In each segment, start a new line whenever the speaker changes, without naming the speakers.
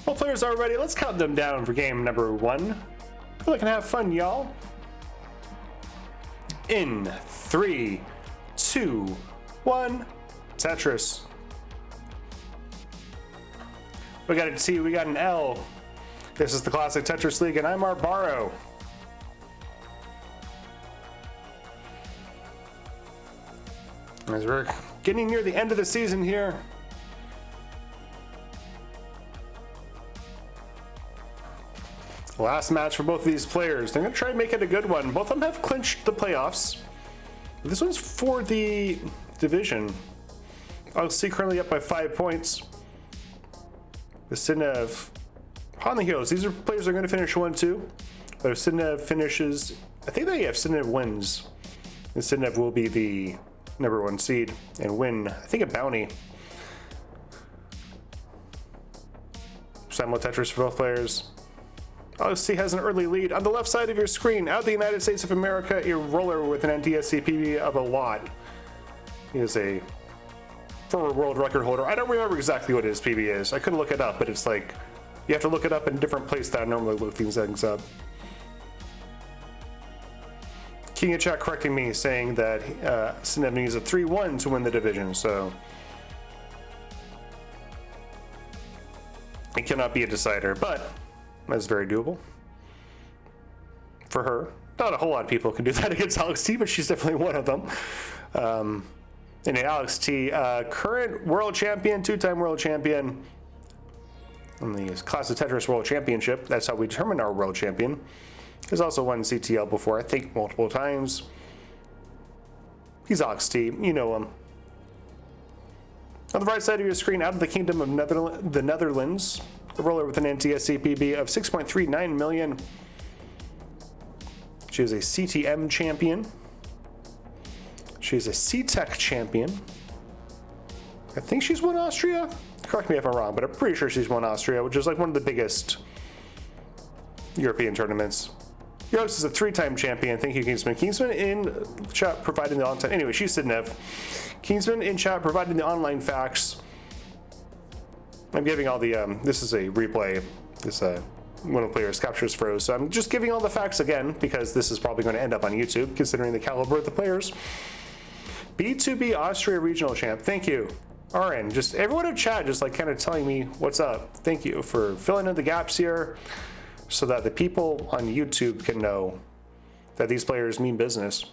All players are ready. Let's count them down for game number 1. Feel like I can have fun, y'all. In 3, 2, 1, Tetris. We got a T, we got an L. This is the Classic Tetris League, and I'm Arbaro. As we're getting near the end of the season here. Last match for both of these players. They're going to try and make it a good one. Both of them have clinched the playoffs. This one's for the division. LC currently up by 5 points. The Sidnev on the heels. These are players that are going to finish 1-2. But if Sidnev finishes, I think that Sidnev wins. And Sidnev will be the number 1 seed and win, I think, a bounty. Simul Tetris for both players. LC has an early lead. On the left side of your screen, out of the United States of America, a roller with an NTSC PB of a lot. He is a former world record holder. I don't remember exactly what his PB is. I couldn't look it up, but it's like, you have to look it up in a different place that I normally look these things up. King of Chat correcting me, saying that Sidnev needs a 3-1 to win the division, so it cannot be a decider, but that's very doable for her. Not a whole lot of people can do that against Alex T, but she's definitely one of them. And Alex T, current world champion, 2-time world champion in the Classic Tetris World Championship. That's how we determine our world champion. He's also won CTL before, I think multiple times. He's Alex T, you know him. On the right side of your screen, out of the Kingdom of the Netherlands, a roller with an NTSC PB of 6.39 million. She is a CTM champion. She is a CTEC champion. I think she's won Austria. Correct me if I'm wrong, but I'm pretty sure she's won Austria, which is like one of the biggest European tournaments. Yost is a 3-time champion. Thank you, Kingsman. Kingsman in chat providing the online. Anyway, she's Sidnev. Kingsman in chat providing the online facts. I'm giving all the, this is a replay. This, one of the players' captures froze. So I'm just giving all the facts again because this is probably going to end up on YouTube considering the caliber of the players. B2B Austria Regional Champ. Thank you. RN, just everyone in chat just like kind of telling me what's up. Thank you for filling in the gaps here so that the people on YouTube can know that these players mean business.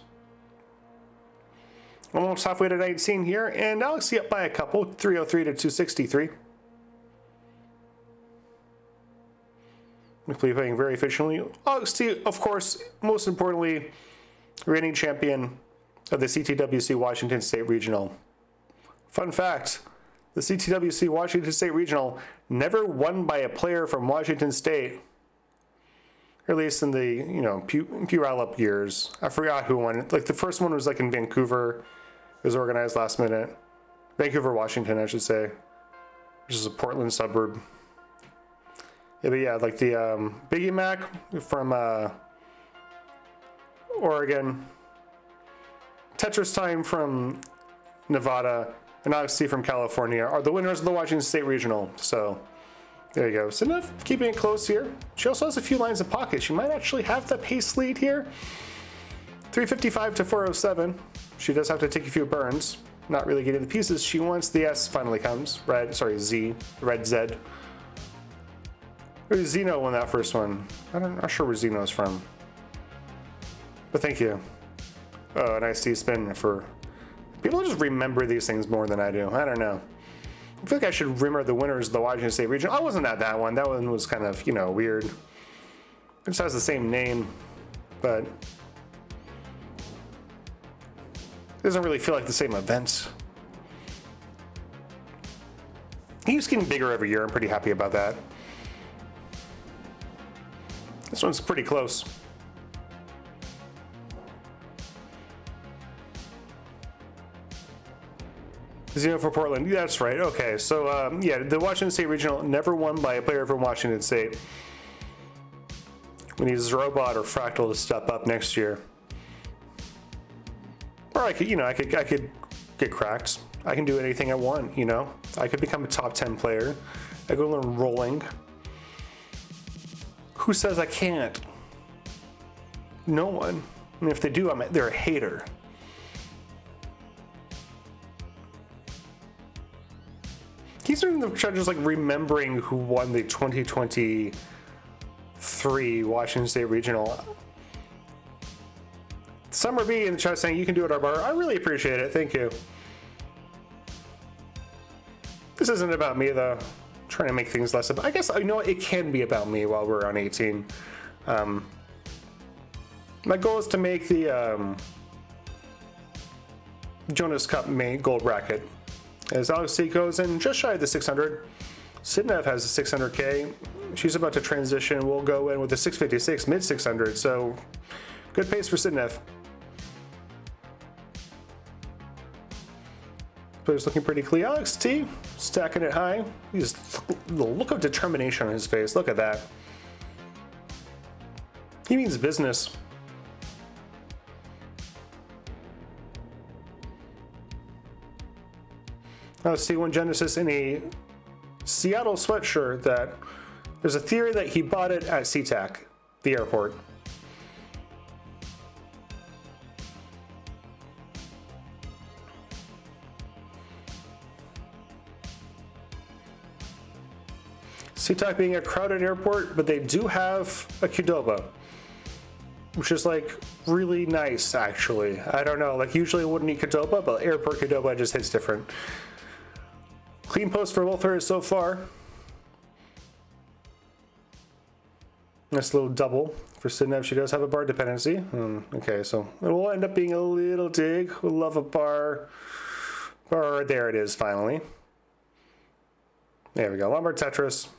Almost halfway to 19 here, and Alex up by a couple, 303 to 263. Playing very efficiently. Alex T, of course, most importantly, reigning champion of the CTWC Washington State Regional. Fun fact, the CTWC Washington State Regional never won by a player from Washington State. Or at least in the, you know, Purell years. I forgot who won it. Like the first one was like in Vancouver. It was organized last minute. Vancouver, Washington, I should say. Which is a Portland suburb. Yeah, but yeah, like the Biggie Mac from Oregon. Tetris Time from Nevada. And Alex T from California are the winners of the Washington State Regional. So there you go. Sidnev keeping it close here. She also has a few lines of pocket. She might actually have the pace lead here. 355 to 407. She does have to take a few burns. Not really getting the pieces she wants. The S finally comes. Z. Red Z. Or Zeno won that first one. I'm not sure where Zeno's from. But thank you. Oh, nice T-spin for... People just remember these things more than I do. I don't know. I feel like I should remember the winners of the Washington State Regional. I wasn't at that one. That one was kind of, you know, weird. It just has the same name, but it doesn't really feel like the same event. He's getting bigger every year. I'm pretty happy about that. This one's pretty close. Zeno for Portland. Yeah, that's right. Okay, so yeah, the Washington State Regional never won by a player from Washington State. We need Robot or Fractal to step up next year. Or I could, you know, I could get cracked. I can do anything I want, you know. I could become a top 10 player. I could learn rolling. Who says I can't? No one. And if they do, they're a hater. He's in the charge just like remembering who won the 2023 Washington State Regional. Summer B in the chat saying you can do it, Arbaro. I really appreciate it. Thank you. This isn't about me though. I'm trying to make things less about. I guess you know it can be about me while we're on 18. My goal is to make the Jonas Cup main gold bracket. As Alex C goes in just shy of the 600. Sidnev has a 600K. She's about to transition. We'll go in with the 656, mid 600. So good pace for Sidnev. Player's looking pretty clean. Alex T stacking it high. He's the look of determination on his face. Look at that. He means business. Let's see one Genesis in a Seattle sweatshirt that there's a theory that he bought it at SeaTac, the airport. SeaTac being a crowded airport, but they do have a Qdoba, which is like really nice actually. I don't know, like usually I wouldn't eat Qdoba, but airport Qdoba just hits different. Clean post for both players so far. Nice little double for Sidnev. She does have a bar dependency. Okay, so it will end up being a little dig. We'll love a bar. Bar, there it is finally. There we go, Lombard Tetris.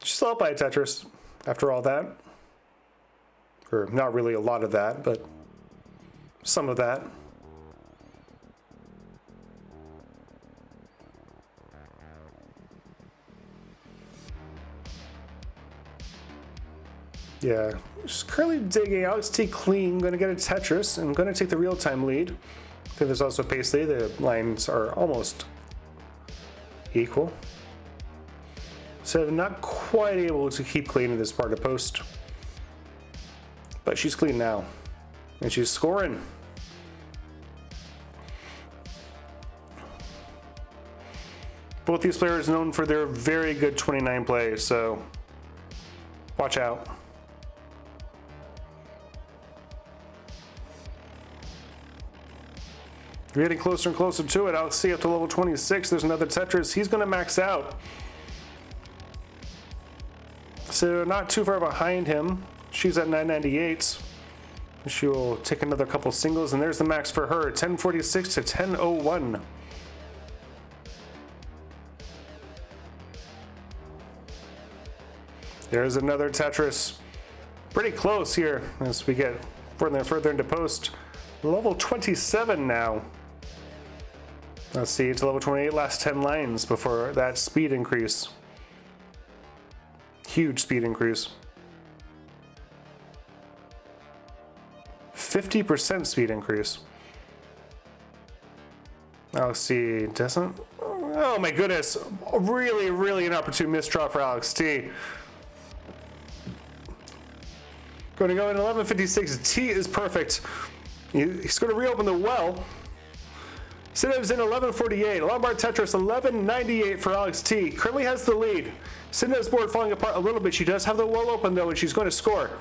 She's still up by a Tetris after all that. Or not really a lot of that, but some of that. Yeah, just currently digging. Alex T clean, gonna get a Tetris and gonna take the real-time lead. I think there's also pace lead. The lines are almost equal. So not quite able to keep clean in this part of post. But she's clean now. And she's scoring. Both these players known for their very good 29 play, so watch out. We're getting closer and closer to it. Alex C up to level 26. There's another Tetris. He's going to max out. So not too far behind him. She's at 998. She will take another couple singles, and there's the max for her. 1046 to 1001. There's another Tetris. Pretty close here as we get further and further into post. Level 27 now. Let's see, it's level 28, last 10 lines before that speed increase. Huge speed increase. 50% speed increase. Alex C doesn't. Oh my goodness. Really, really an opportune misdraw for Alex T. Going to go in 11:56. T is perfect. He's going to reopen the well. Sidnev's in 11:48. Lombard Tetris 11:98 for Alex T. Currently has the lead. Sidnev's board falling apart a little bit. She does have the well open though, and she's going to score.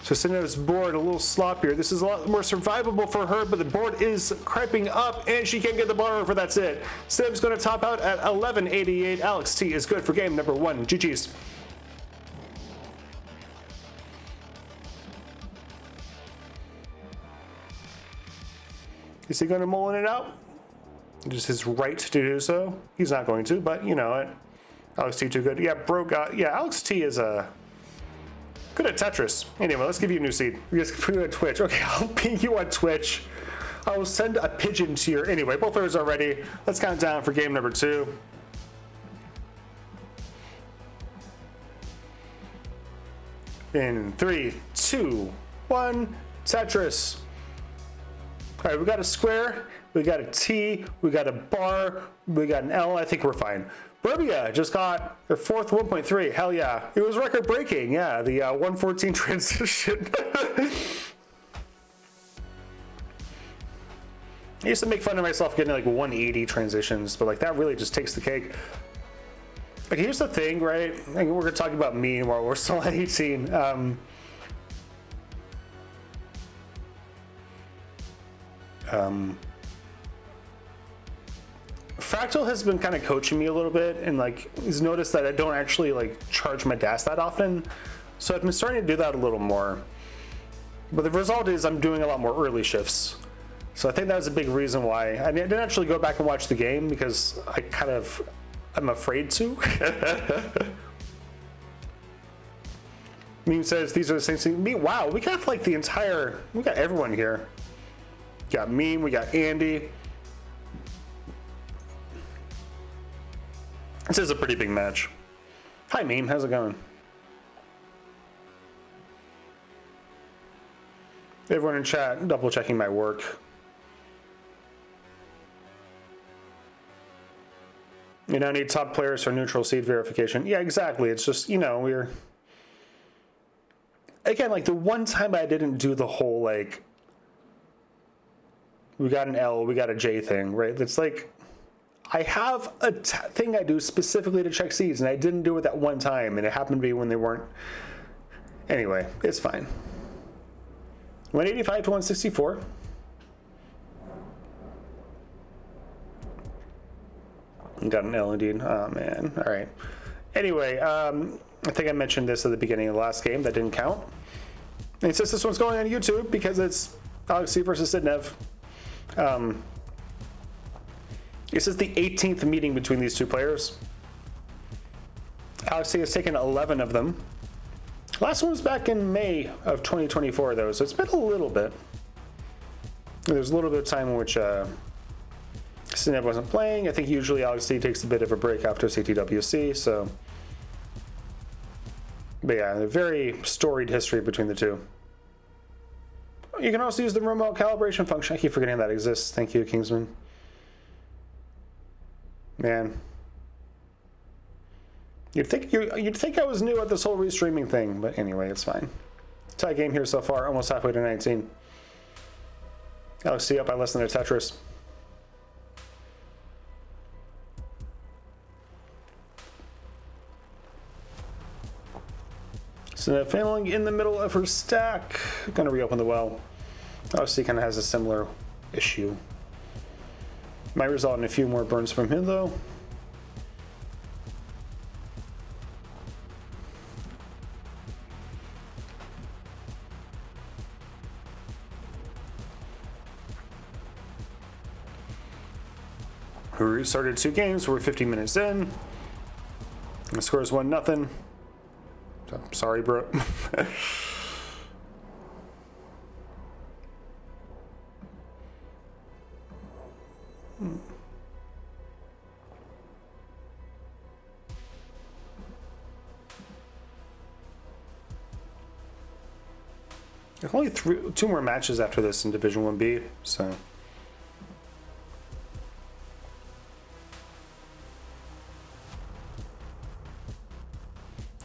So Sidnev's board a little sloppier. This is a lot more survivable for her, but the board is creeping up, and she can't get the bar over. That's it. Sidnev's going to top out at 11:88. Alex T is good for game number 1. GG's. Is he going to mull it out? Just his right to do so. He's not going to, but you know it. Alex T too good. Yeah, bro got. Yeah, Alex T is good at Tetris. Anyway, let's give you a new seed. You guys can put you on Twitch. Okay, I'll ping you on Twitch. I will send a pigeon to your. Anyway, both players are ready. Let's count down for game number 2. In 3, 2, 1, Tetris. All right, we got a square, we got a T, we got a bar, we got an L. I think we're fine. Burbia just got their fourth 1.3. Hell yeah. It was record breaking. Yeah, the 114 transition. I used to make fun of myself getting like 180 transitions, but like that really just takes the cake. Like here's the thing, right? Like, we're gonna talk about me while we're still at 18. Fractal has been kind of coaching me a little bit, and like he's noticed that I don't actually like charge my DAS that often, so I've been starting to do that a little more. But the result is I'm doing a lot more early shifts. So I think that was a big reason why. I didn't actually go back and watch the game because I'm afraid to. Meme says these are the same things. Wow, we got like we got everyone here. We got Meme, we got Andy. This is a pretty big match. Hi Meme, how's it going? Everyone in chat, double checking my work. You don't need top players for neutral seed verification. Yeah, exactly. It's just, we're... Again, like the one time I didn't do the whole, like, we got an L, we got a J thing, right? It's like, I have a thing I do specifically to check seeds, and I didn't do it that one time, and it happened to be when they weren't. Anyway, it's fine. 185 to 164. Got an L indeed. Oh man. All right. Anyway, I think I mentioned this at the beginning of the last game. That didn't count. And since this one's going on YouTube because it's Alexi versus Sidnev, this is the 18th meeting between these two players. Alexi has taken 11 of them. Last one was back in May of 2024, though, so it's been a little bit. There's a little bit of time in which Sidnev wasn't playing. I think usually Alexi takes a bit of a break after CTWC, so. But yeah, a very storied history between the two. You can also use the remote calibration function. I keep forgetting that exists. Thank you, Kingsman. Man. You'd think I was new at this whole restreaming thing, but anyway, it's fine. Tie game here so far, almost halfway to 19. Alexi up by less than a Tetris. So failing in the middle of her stack. Gonna reopen the well. Alexi kind of has a similar issue. Might result in a few more burns from him though. We restarted 2 games. We're 50 minutes in. The score is 1-0. Sorry, bro. There's only 2 more matches after this in Division 1B, so.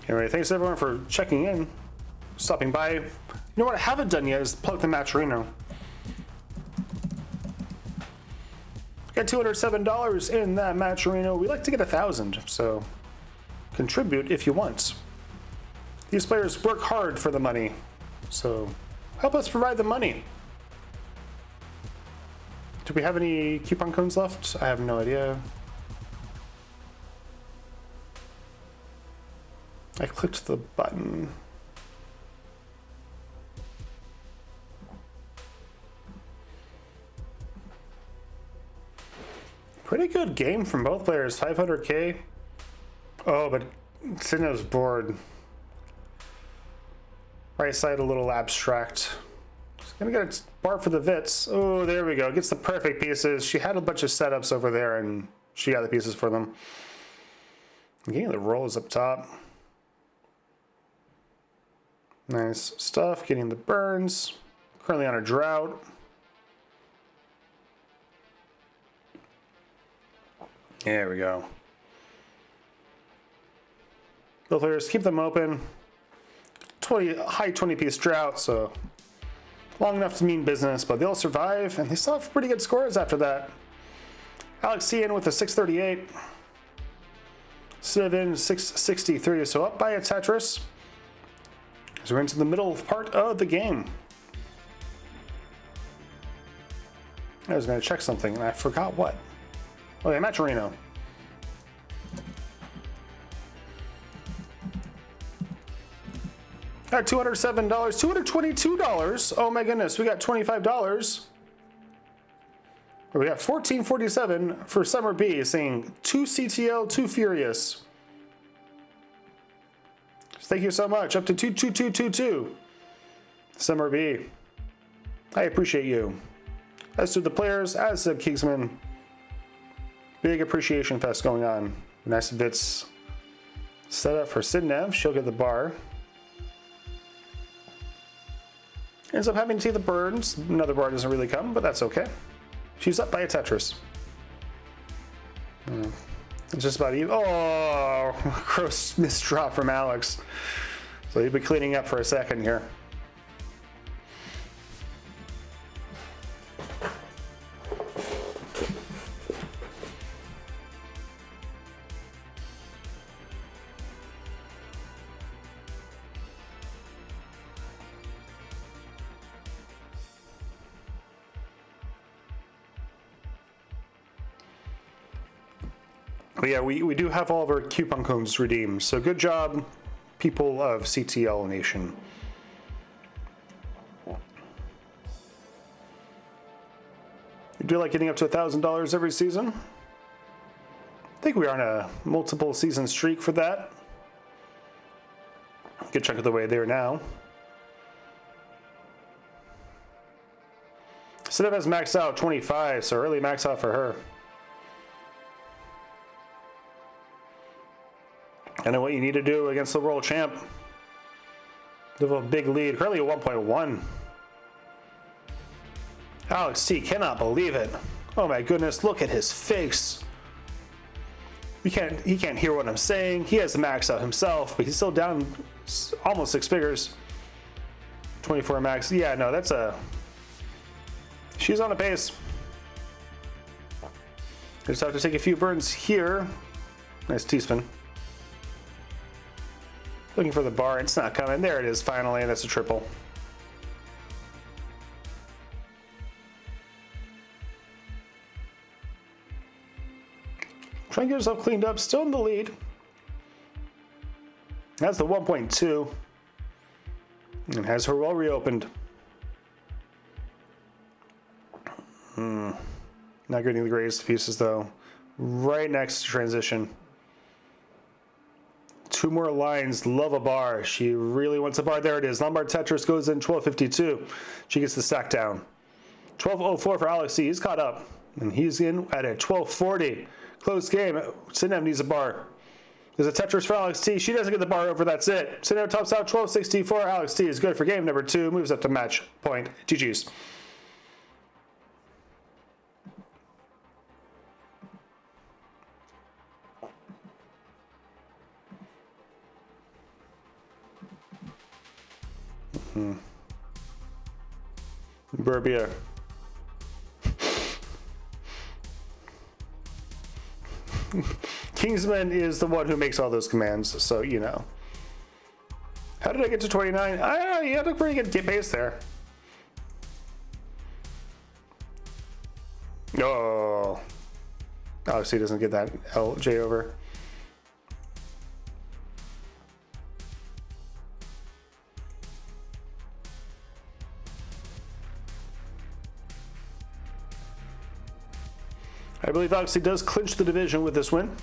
Anyway, thanks everyone for checking in, stopping by. You know what I haven't done yet is plug the Matcherino. Got $207 in that Matcherino. We like to get 1,000, so contribute if you want. These players work hard for the money, so help us provide the money. Do we have any coupon codes left? I have no idea. I clicked the button. Pretty good game from both players, 500k. Oh, but Sidnev's board. Right side a little abstract. She's gonna get a bar for the Vits. Oh, there we go. Gets the perfect pieces. She had a bunch of setups over there and she got the pieces for them. Getting the rolls up top. Nice stuff, getting the burns. Currently on a drought. There we go. Both players keep them open. 20 high 20-piece drought, so long enough to mean business, but they'll survive, and they still have pretty good scores after that. Alex C in with a 638. Sidv in 663, so up by a Tetris. So we're into the middle part of the game. I was going to check something, and I forgot what. Oh yeah, Maturino. At $207, $222. Oh my goodness, we got $25. We got $14.47 for Summer B, saying 2 CTL, 2 Furious. Thank you so much. Up to 22222. Summer B. I appreciate you. As to the players, as said Kingsman. Big appreciation fest going on. Nice bits set up for Sidnev. She'll get the bar. Ends up having to take the burns. Another bar doesn't really come, but that's okay. She's up by a Tetris. It's just about even. Oh, gross misdrop from Alex. So he'll be cleaning up for a second here. But yeah, we do have all of our coupon codes redeemed. So good job, people of CTL Nation. You do like getting up to $1,000 every season? I think we are on a multiple season streak for that. Good chunk of the way there now. Sidnev has maxed out 25, so early max out for her. I know what you need to do against the world champ. They have a big lead, currently at 1.1. Alex T cannot believe it. Oh my goodness, look at his face. He can't hear what I'm saying. He has the max out himself, but he's still down almost 6 figures. 24 max. Yeah, no, that's a... She's on a pace. Just have to take a few burns here. Nice T-spin. Looking for the bar, it's not coming. There it is, finally, that's a triple. Trying to get herself cleaned up, still in the lead. That's the 1.2. And has her well reopened. Not getting the greatest pieces though. Right next to transition. 2 more lines, love a bar. She really wants a bar. There it is. Lombard Tetris goes in 12.52. She gets the stack down. 12.04 for Alex C. He's caught up. And he's in at a 12.40. Close game. Sidnev needs a bar. There's a Tetris for Alex T. She doesn't get the bar over. That's it. Sidnev tops out 12.64. Alex T is good for game number 2. Moves up to match point. GG's. Burbia. Kingsman is the one who makes all those commands, so you know. How did I get to 29? You had a pretty good pace there. Oh. Obviously doesn't get that LJ over. I believe LXT does clinch the division with this win.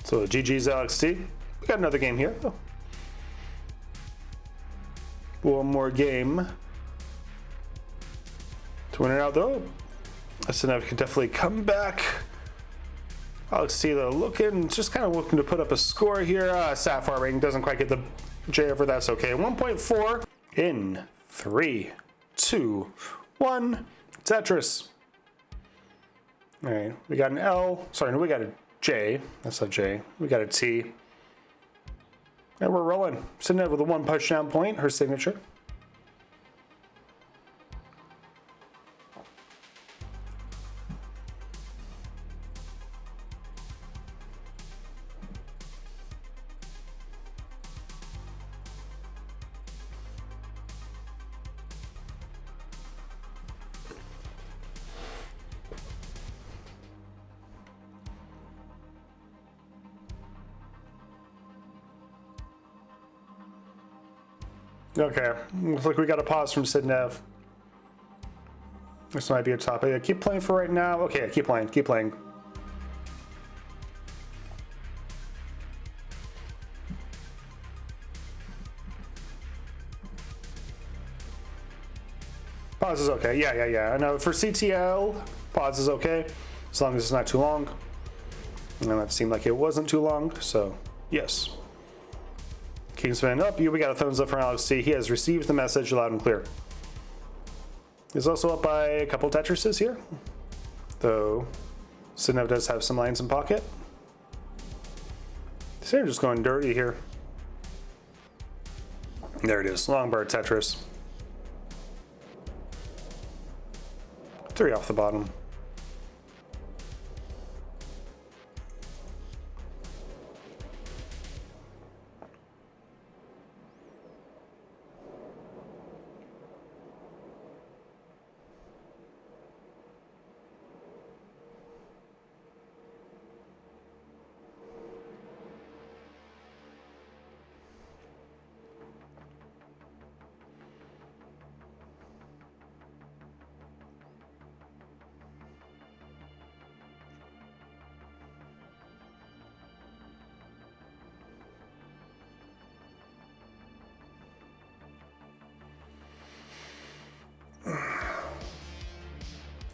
So GG's LXT. We got another game here. Oh. One more game to win it out though. Sidnev could definitely come back. LXT though just kind of looking to put up a score here. Sapphire ring doesn't quite get the J over. That's okay. 1.4 in 3, 2, 1. Tetris. All right, we got an L. Sorry, no, we got a J. That's a J. We got a T. And we're rolling. Sidnev with a 1 touchdown point, her signature. Okay, looks like we got a pause from Sidnev. This might be a topic. Yeah, keep playing for right now. Okay, keep playing, keep playing. Pause is okay. Yeah. I know for CTL, pause is okay, as long as it's not too long. And that seemed like it wasn't too long, so yes. Kingsman up. We got a thumbs up from Alex T. He has received the message loud and clear. He's also up by a couple Tetrises here, though Sidnev does have some lines in pocket. So I'm just going dirty here. There it is. Long bar Tetris. 3 off the bottom.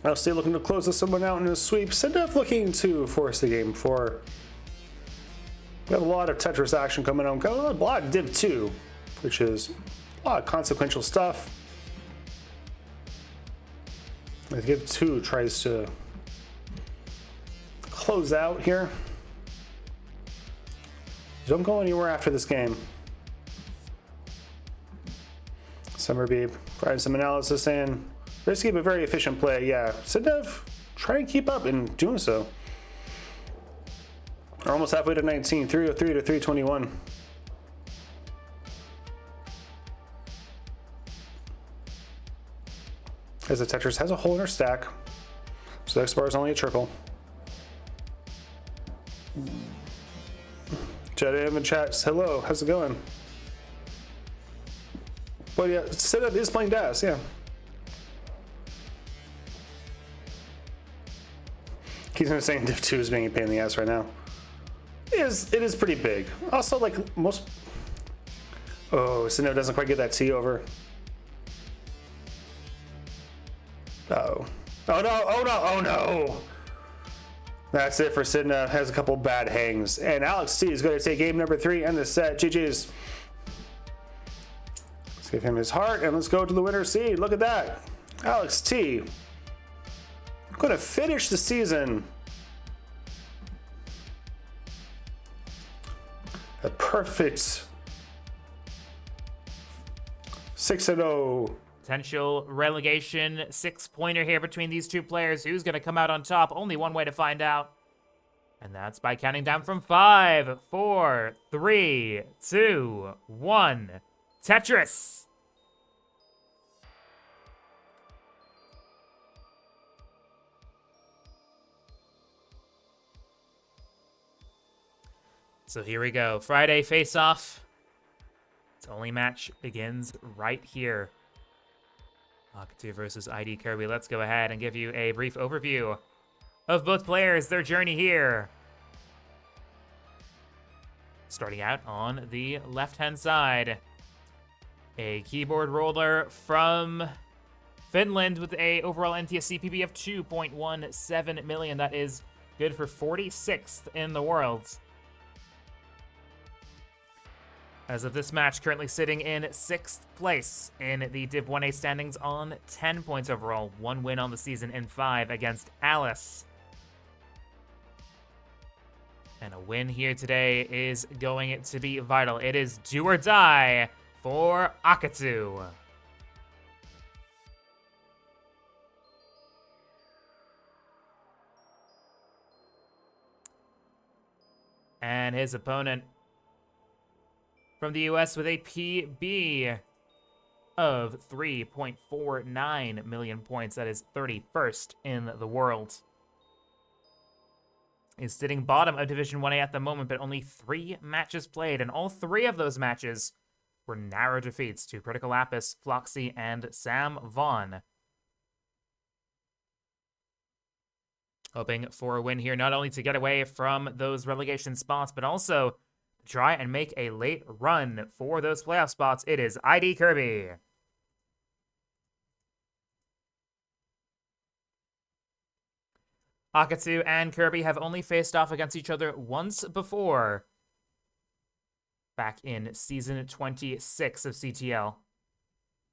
I'll stay looking to close this one out in a sweep. Sidnev looking to force the game for. We have a lot of Tetris action coming on. Got a lot of Div 2, which is a lot of consequential stuff. Div 2 tries to close out here. Don't go anywhere after this game. Summer Beep, providing some analysis in. Risky but very efficient play, yeah. Sidnev trying to keep up and doing so. We're almost halfway to 19, 303 to 321. As the Tetris has a hole in her stack, so the X bar is only a trickle. Jedi in the chat, hello, how's it going? Well, yeah, Sidnev is playing DAS, yeah. He's gonna say Div 2 is being a pain in the ass right now. It is pretty big. Also, like most. Oh, Sidnev doesn't quite get that T over. Uh-oh. Oh no, oh no, oh no! That's it for Sidnev. Has a couple bad hangs. And Alex T is going to take game number 3 and the set. GG's. Let's give him his heart and let's go to the winner seed. Look at that. Alex T. Going to finish the season. A perfect 6-0.
Potential relegation 6-pointer here between these two players. Who's going to come out on top? Only one way to find out. And that's by counting down from 5, 4, 3, 2, 1. Tetris. So here we go. Friday face-off. Its only match begins right here. Akatu versus ID Kirby. Let's go ahead and give you a brief overview of both players, their journey here. Starting out on the left-hand side. A keyboard roller from Finland with a overall NTSC PB of 2.17 million. That is good for 46th in the world. As of this match, currently sitting in 6th place in the Div 1A standings on 10 points overall. 1 win on the season in 5 against Alice. And a win here today is going to be vital. It is do or die for Akatu. And his opponent from the US with a PB of 3.49 million points. That is 31st in the world. Is sitting bottom of Division 1A at the moment, but only 3 matches played, and all 3 of those matches were narrow defeats to Critical Lapis, Floxy, and Sam Vaughn. Hoping for a win here, not only to get away from those relegation spots, but also try and make a late run for those playoff spots. It is ID Kirby. Akatu and Kirby have only faced off against each other once before, back in Season 26 of CTL.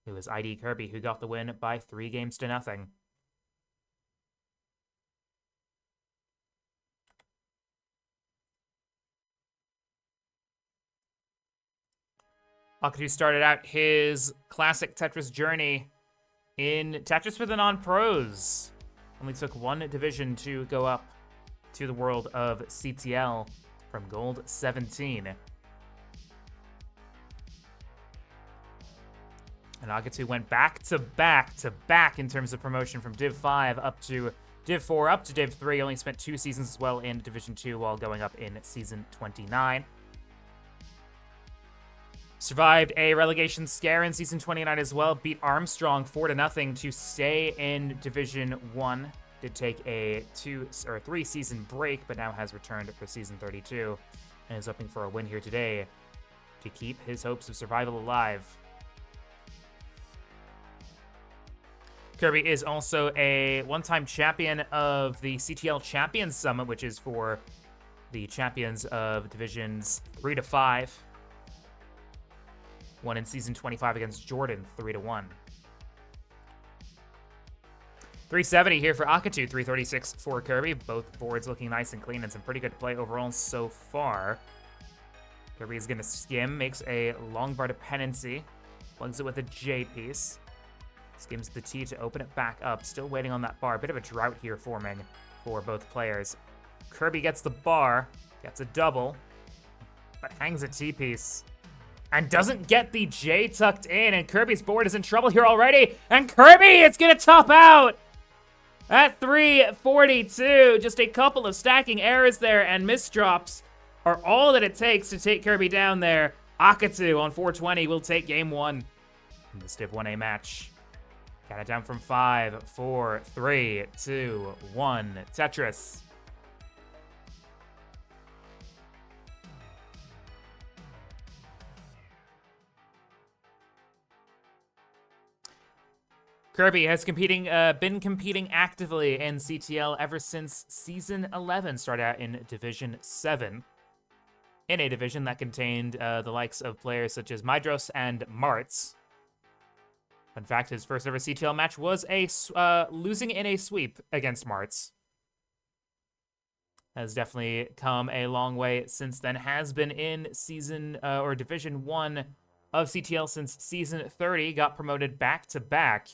It was ID Kirby who got the win by 3-0. Akatu started out his classic Tetris journey in Tetris for the non-pros. Only took 1 division to go up to the world of CTL from Gold 17. And Akatu went back to back in terms of promotion from Div 5 up to Div 4 up to Div 3. Only spent 2 seasons as well in Division 2 while going up in Season 29. Survived a relegation scare in Season 29 as well. Beat Armstrong 4-0 to stay in Division 1. Did take a 2 or 3 season break, but now has returned for Season 32 and is hoping for a win here today to keep his hopes of survival alive. Kirby is also a one-time champion of the CTL Champions Summit, which is for the champions of Divisions 3 to 5. Won in Season 25 against Jordan, 3-1. 370 here for Akatu, 336 for Kirby. Both boards looking nice and clean and some pretty good play overall so far. Kirby is going to skim, makes a long bar dependency, plugs it with a J piece. Skims the T to open it back up. Still waiting on that bar. Bit of a drought here forming for both players. Kirby gets the bar, gets a double, but hangs a T piece. And doesn't get the J tucked in, and Kirby's board is in trouble here already. And Kirby is gonna top out at 342. Just a couple of stacking errors there, and misdrops are all that it takes to take Kirby down there. Akatu on 420 will take game 1 in this Div 1A match. Count it down from 5, 4, 3, 2, 1. Tetris. Kirby has been competing actively in CTL ever since Season 11, started out in Division 7, in a division that contained the likes of players such as Mydros and Martz. In fact, his first ever CTL match was losing in a sweep against Martz. Has definitely come a long way since then. Has been in Season or Division 1 of CTL since Season 30. Got promoted back to back,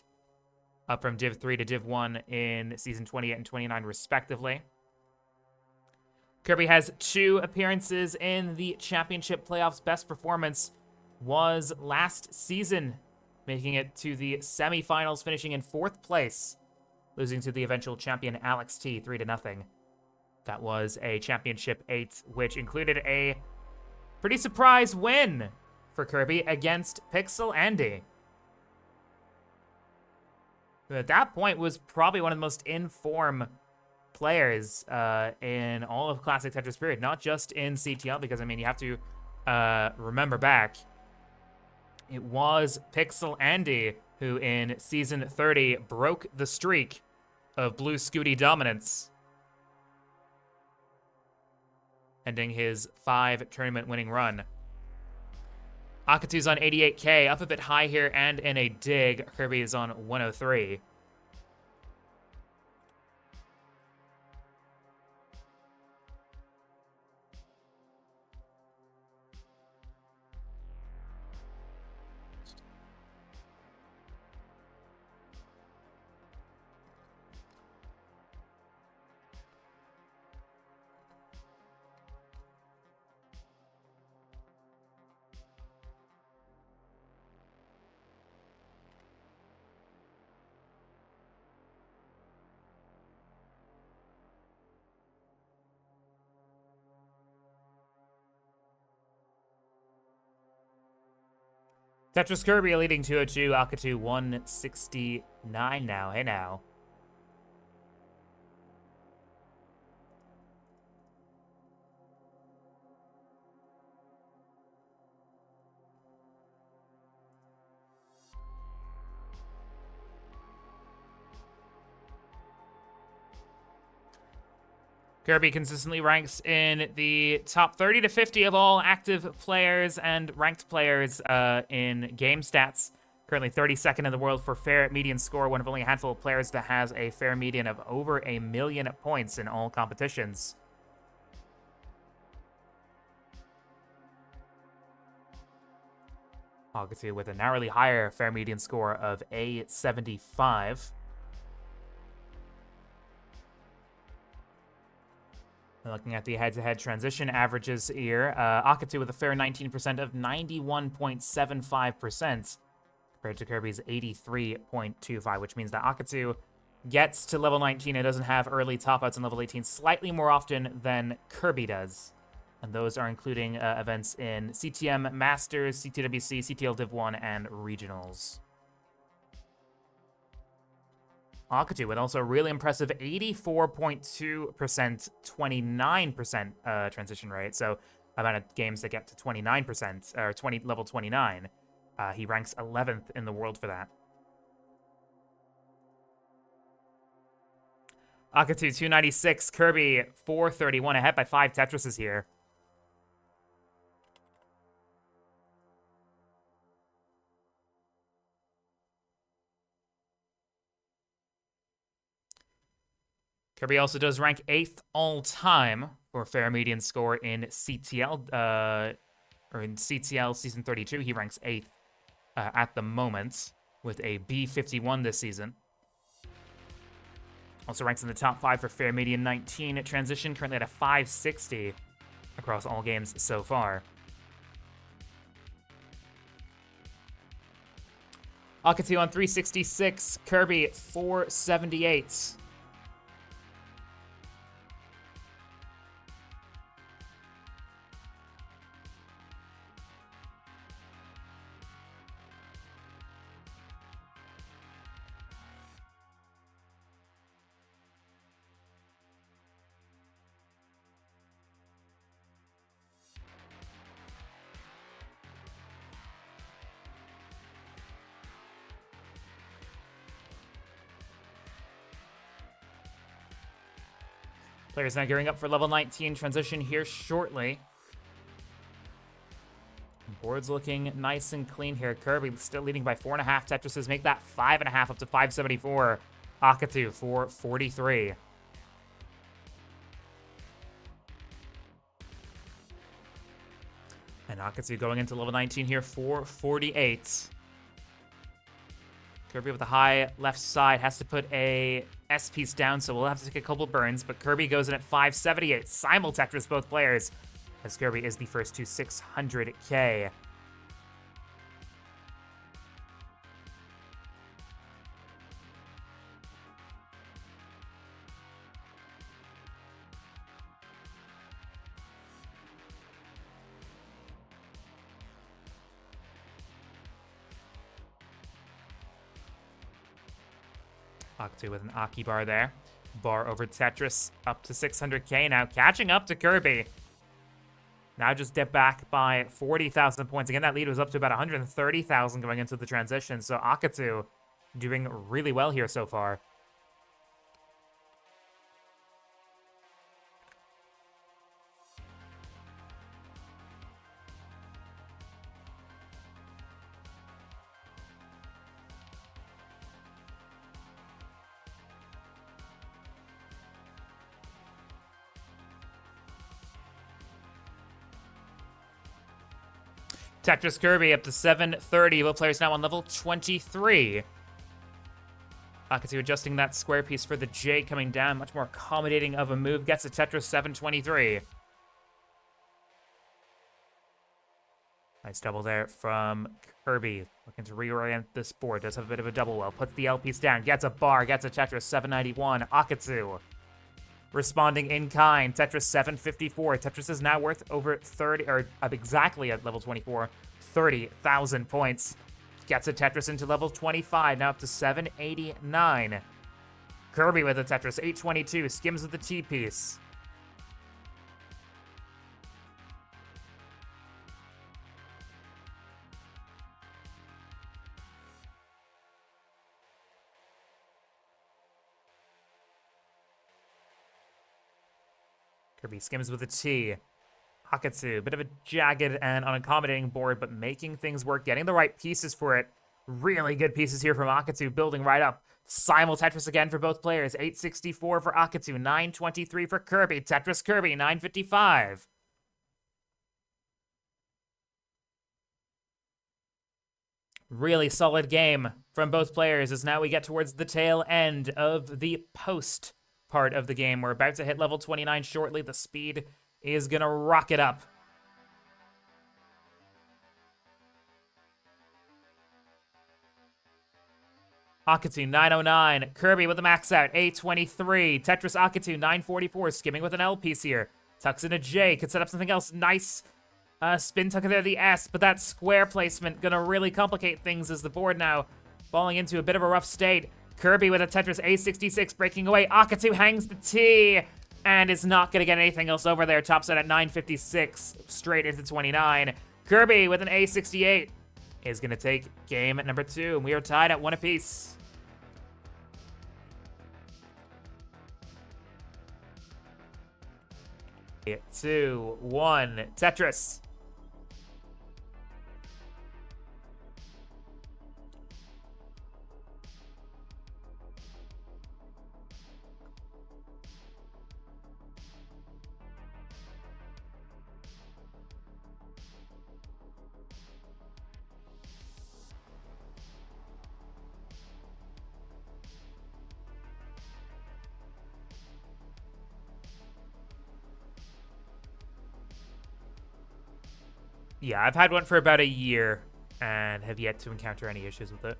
up from Div 3 to Div 1 in Season 28 and 29, respectively. Kirby has 2 appearances in the championship playoffs. Best performance was last season, making it to the semifinals, finishing in 4th place, losing to the eventual champion Alex T, 3-0. That was a Championship 8, which included a pretty surprise win for Kirby against Pixel Andy. Who at that point was probably one of the most in-form players in all of Classic Tetris period, not just in CTL, because, I mean, you have to remember back. It was Pixel Andy who, in Season 30, broke the streak of Blue Scooty dominance, ending his 5-tournament winning run. Akatu's on 88k, up a bit high here and in a dig. Kirby is on 103. Tetris Kirby leading 202, Akatu 169 now. Hey now. Kirby consistently ranks in the top 30 to 50 of all active players and ranked players in game stats. Currently 32nd in the world for fair median score, one of only a handful of players that has a fair median of over 1 million points in all competitions. Akatu with a narrowly higher fair median score of a 75. Looking at the head-to-head transition averages here, Akatu with a fair 19% of 91.75% compared to Kirby's 83.25, which means that Akatu gets to level 19 and doesn't have early top-outs in level 18 slightly more often than Kirby does. And those are including events in CTM Masters, CTWC, CTL Div 1, and Regionals. Akatu with also a really impressive 84.2%, 29% transition rate. So amount of games that get to 29%, or level 29. He ranks 11th in the world for that. Akatu 296, Kirby 431, ahead by 5 Tetrises here. Kirby also does rank 8th all-time for fair median score in CTL, or in CTL Season 32. He ranks 8th at the moment with a B51 this season. Also ranks in the top 5 for fair median 19 transition, currently at a 560 across all games so far. Akatu on 366, Kirby 478. Players now gearing up for level 19 transition here shortly. Board's looking nice and clean here. Kirby still leading by 4.5. Tetrises make that 5.5 up to 574. Akatu 443. And Akatu going into level 19 here, 448. Kirby with a high left side has to put a S piece down, so we'll have to take a couple burns, but Kirby goes in at 578. Simul Tetris both players, as Kirby is the first to 600k. Akatu with an Aki bar there. Bar over Tetris, up to 600k now, catching up to Kirby. Now just dip back by 40,000 points. Again, that lead was up to about 130,000 going into the transition, so Akatu doing really well here so far. Tetris Kirby up to 730. Both players now on level 23. Akatu adjusting that square piece for the J coming down. Much more accommodating of a move. Gets a Tetris 723. Nice double there from Kirby. Looking to reorient this board. Does have a bit of a double well. Puts the L piece down. Gets a bar. Gets a Tetris 791. Akatu responding in kind. Tetris 754. Tetris is now worth over 30, or exactly at level 24, 30,000 points. Gets a Tetris into level 25, now up to 789. Kirby with a Tetris, 822, skims with the T-piece. Kirby skims with a T. Akatu, bit of a jagged and unaccommodating board, but making things work, getting the right pieces for it. Really good pieces here from Akatu, building right up. Simul Tetris again for both players. 864 for Akatu, 923 for Kirby. Tetris Kirby, 955. Really solid game from both players as now we get towards the tail end of the post part of the game. We're about to hit level 29 shortly. The speed is going to rocket up. Akatu, 909. Kirby with the max out, 823. Tetris Akatu, 944. Skimming with an L piece here. Tucks in a J. Could set up something else. Nice spin tuck there, the S. But that square placement going to really complicate things as the board now falling into a bit of a rough state. Kirby with a Tetris A66 breaking away. Akatu hangs the T and is not going to get anything else over there. Tops out at 956, straight into 29. Kirby with an A68 is going to take game at number 2, and we are tied at 1 apiece. Two, one, Tetris. Yeah, I've had one for about a year and have yet to encounter any issues with it.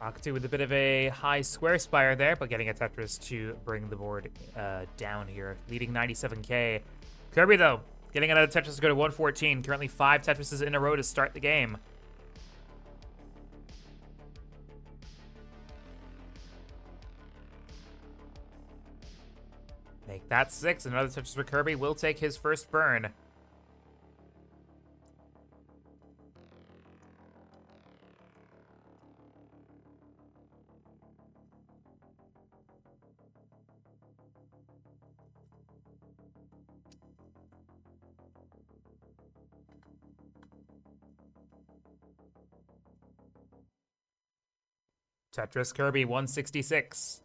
Akatu with a bit of a high square spire there, but getting a Tetris to bring the board down here, leading 97k. Kirby, though, getting another Tetris to go to 114. Currently 5 Tetrises in a row to start the game. Make that 6. Another Tetris for Kirby will take his first burn. Tetris Kirby 166.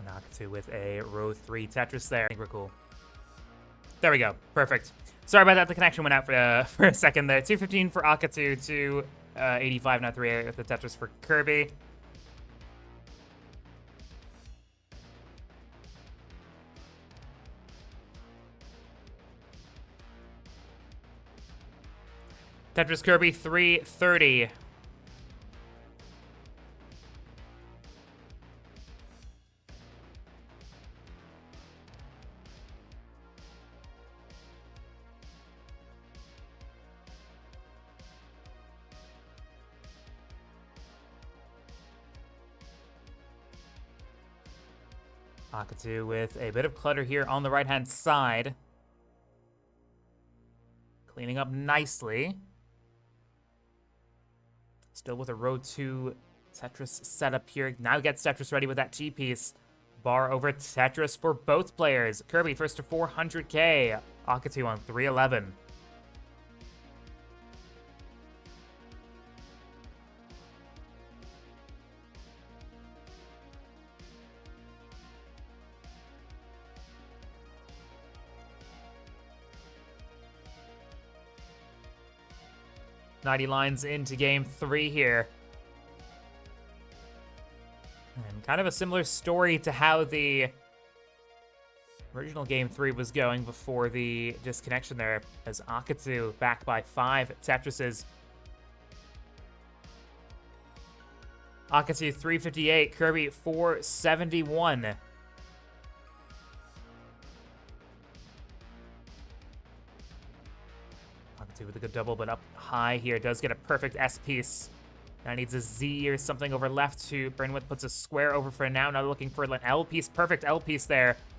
Akatu with a row 3 Tetris there. I think we're cool. There we go. Perfect. Sorry about that. The connection went out for a second there. 215 for Akatu, 285 now 3 with the Tetris for Kirby. Tetris Kirby 330. Akatu with a bit of clutter here on the right-hand side. Cleaning up nicely. Still with a row 2 Tetris setup here. Now gets Tetris ready with that T-piece. Bar over Tetris for both players. Kirby first to 400k. Akatu on 311. 90 lines into game 3 here. And kind of a similar story to how the original game 3 was going before the disconnection there, as Akatu back by 5 Tetrises. Akatu 358, Kirby 471. Akatu with a good double, but up high here. Does get a perfect S piece. Now needs a Z or something over left to burn with. Puts a square over for now. Now looking for an L piece. Perfect L piece there.